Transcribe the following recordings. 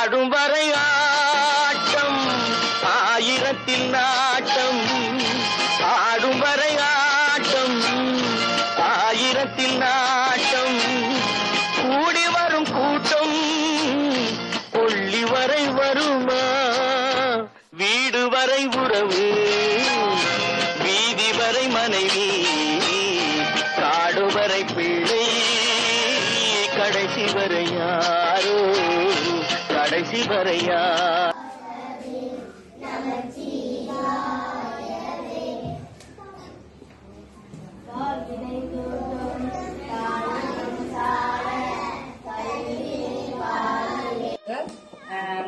ஆடும் வரை ஆட்டம் ஆயிரத்தில் நாட்டம் ஆடும் வரை ஆட்டம் ஆயிரத்தில் நாட்டம் கூடி வரும் கூட்டம் கொள்ளி வரை வருமா வீடு வரை உறவு வீதி வரை மனைவி காடு வரை பிள்ளை கடைசி வரை யாரோ கடைசி வரை யார்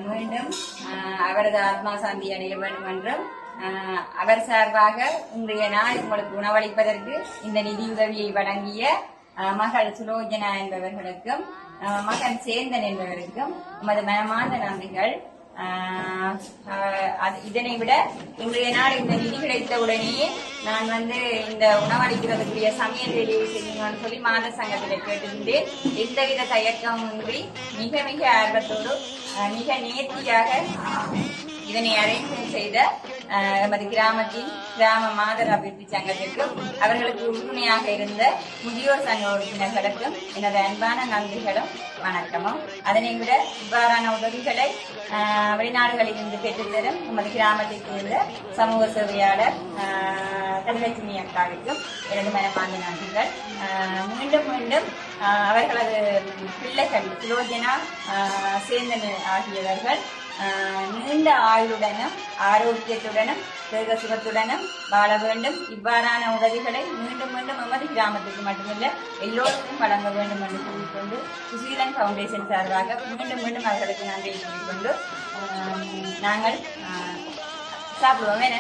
மீண்டும் அவரது ஆத்மா சாந்தி அடைய வேண்டும் என்றும் அவர் சார்பாக இன்றைய நாள் உங்களுக்கு உணவளிப்பதற்கு இந்த நிதியுதவியை வழங்கிய மகள் சுலோஜனா என்பவர்களுக்கும் மகன் சேந்தன் என்பவருக்கும் உமது மனமார்ந்த நன்றிகள். இதனை விட இன்றைய நாள் இந்த நிதி கிடைத்த உடனேயே நான் இந்த உணவளிக்கிறதுக்குரிய சமையல் வேலையை செய்யணும்னு சொல்லி மாத சங்கத்திலே கேட்டிருந்தேன். எந்தவித தயக்கமின்றி மிக மிக ஆர்வத்தோடு மிக நேர்த்தியாக இதனை அரேஞ்ச்மெண்ட் செய்த எமது கிராமத்தின் கிராம மாதர் அபிவிருத்தி சங்கத்திற்கும் அவர்களுக்கு உறுதுணையாக இருந்த முதியோர் சங்க உறுப்பினர்களுக்கும் எனது அன்பான நன்றிகளும் வணக்கமும். அதனை விட இவ்வாறான உதவிகளை வெளிநாடுகளில் இருந்து பெற்றுத்தரும் எமது கிராமத்தைச் சேர்ந்த சமூக சேவையாளர் தனலட்சுமி அக்காவுக்கும் எனது மனமார்ந்த நன்றிகள். மீண்டும் மீண்டும் அவர்களது பிள்ளைகள் சுலோஜனா சேந்தன் ஆகியவர்கள் நீண்ட ஆயுளுடனும் ஆரோக்கியத்துடனும் தேக சுகத்துடனும் வாழ வேண்டும். இவ்வாறான உதவிகளை மீண்டும் மீண்டும் எமது கிராமத்துக்கு மட்டுமல்ல எல்லோருக்கும் வழங்க வேண்டும் என்று கூறிக்கொண்டு சுசீலன் பவுண்டேஷன் சார்பாக மீண்டும் மீண்டும் அவர்களுக்கு நன்றியை கூறிக்கொண்டு நாங்கள் சாப்பிடுவோம். என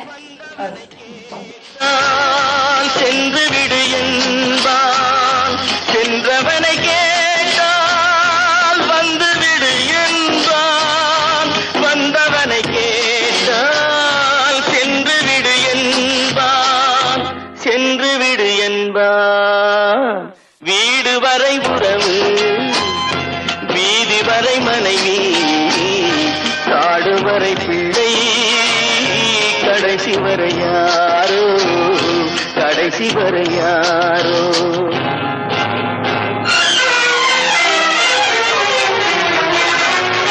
சென்று விடு என்பான் சென்றவனை கேட்டால் வந்து விடு என்பான் வந்தவனை கேட்டால் சென்று விடு என்பான் சென்று விடு என்பான் வீடு வரை உறவு வீதி வரை மனைவி காடு வரை பிள்ளை கடைசி வரை யாரோ கடைசி வரை யாரோ